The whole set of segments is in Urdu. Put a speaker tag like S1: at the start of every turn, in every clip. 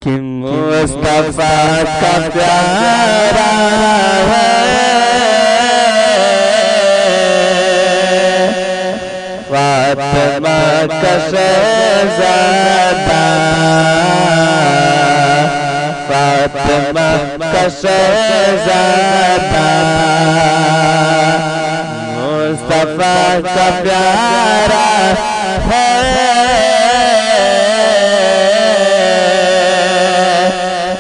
S1: کہ مصطفیٰ کا پیارا ہے فاطمہ کا شہزادہ، فاطمہ کا شہزادہ، مصطفیٰ کا پیارا ہے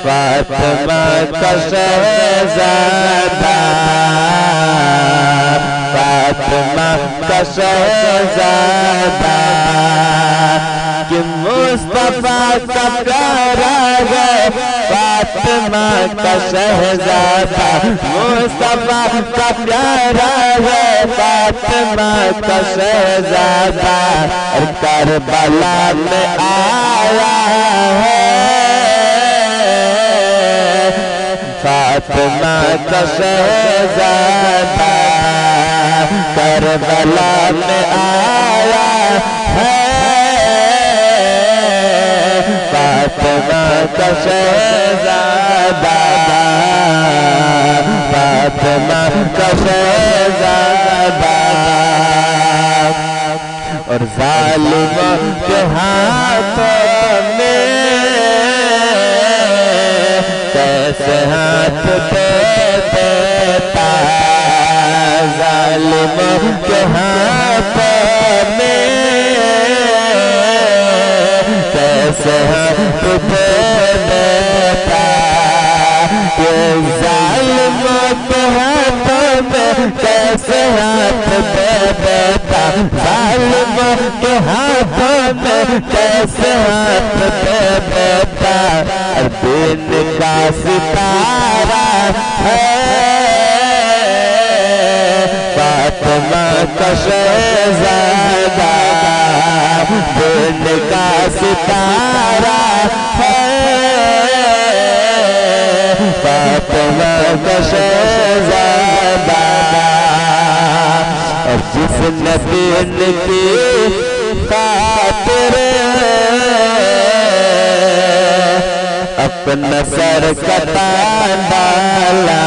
S1: فاطمہ کا شہزادہ، فاطمہ کا شہزادہ، کہ مصطفیٰ کا پیارا ہے فاطمہ کا شہزادہ، مصطفیٰ کا پیارا ہے فاطمہ کا شہزادہ، اور کربلا میں آیا ہے فاطمہ کا شہزادہ، کربلا میں آیا ہے فاطمہ کا شہزادہ، فاطمہ کا شہزادہ، اور ظالموں کے ہاتھوں میں کیسے ہاتھ دے دیتا، ظالموں کے ہاتھوں میں کیسے ہاتھ دے دیتا، یہ ظالموں کے ہاتھوں میں کیسے ہاتھ دے دیتا، ظالموں کے ہاتھوں میں کیسے ہاتھ دے دیتا، اور دین کا ستارہ ہے فاطمہ کا شہزادہ، دین کا ستارہ ہے فاطمہ کا شہزادہ، اور جس نے دین کی خاطر اپنا سر کٹا ڈالا،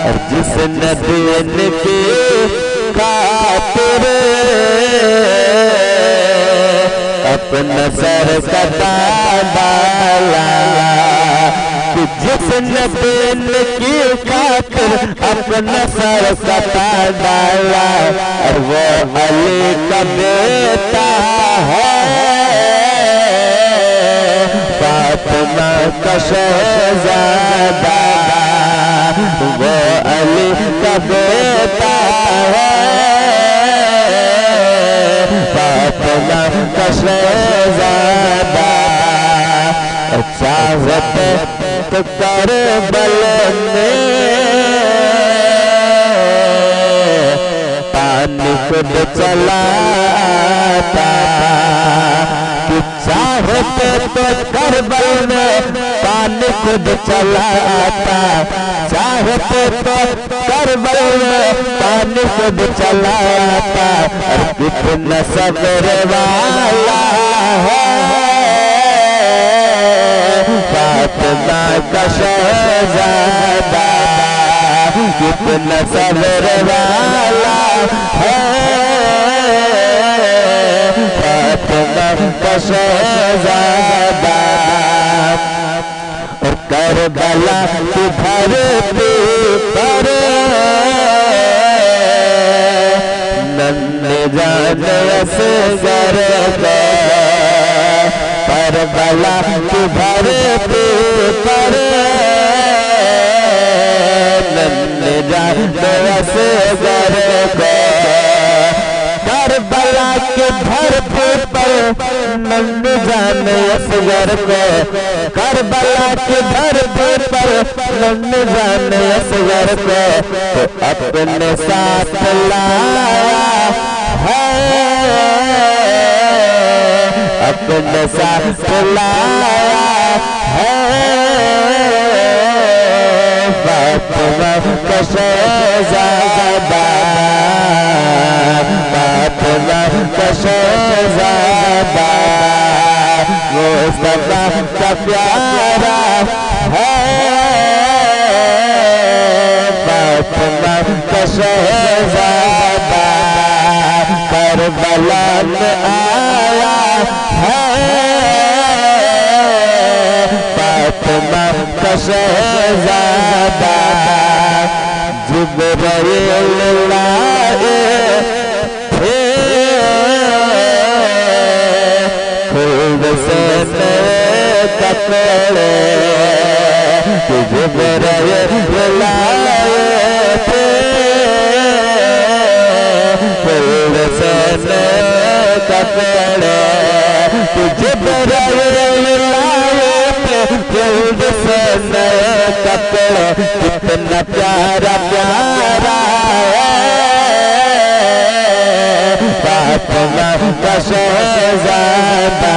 S1: اور جس نے دین کی خاطر اپنا سر کٹا ڈالا، کہ جس نے دین کی خاطر اپنا سر کٹا ڈالا، اور وہ علی کا بیٹا ہے فاطمہ کا شہزادہ، وہ علی کا بیٹا ہے فاطمہ کا شہزادہ، چاہت تو کربل میں پانی خود چلاتا، کہ چاہت تو کربل میں پانی خود چلاتا، چاہت تو کربل میں پانی خود چلاتا، اور کتنا صبر والا ہے فاطمہ کا شہزادہ، کتنا صبر والا ہے فاطمہ کا شہزادہ، اور کربلا کی دھرتی پر ننھے جان اصغر کو، کربلا کی دھرتی پر ننھے جان اصغر کو، کربلا کی دھرتی پر ننھے جان اصغر کو، کربلا کی دھرتی پر ننھے جان اصغر کو، تو اپنے ساتھ لایا ہے، اپنے ساتھ لایا ہے فاطمہ کا شہزادہ، فاطمہ کا شہزادہ، مصطفیٰ کا پیارا ہے فاطمہ کا شہزادہ کربلا میں آیا ہے فاطمہ کا شہزادہ جبرائیل لائے تھے خود سے کپڑے جبرائیل لائے تھے خود سے کپڑے جبرائیل لائے تھے خود سے کپڑے کتنا پیارا پیارا فاطمہ کا شہزادہ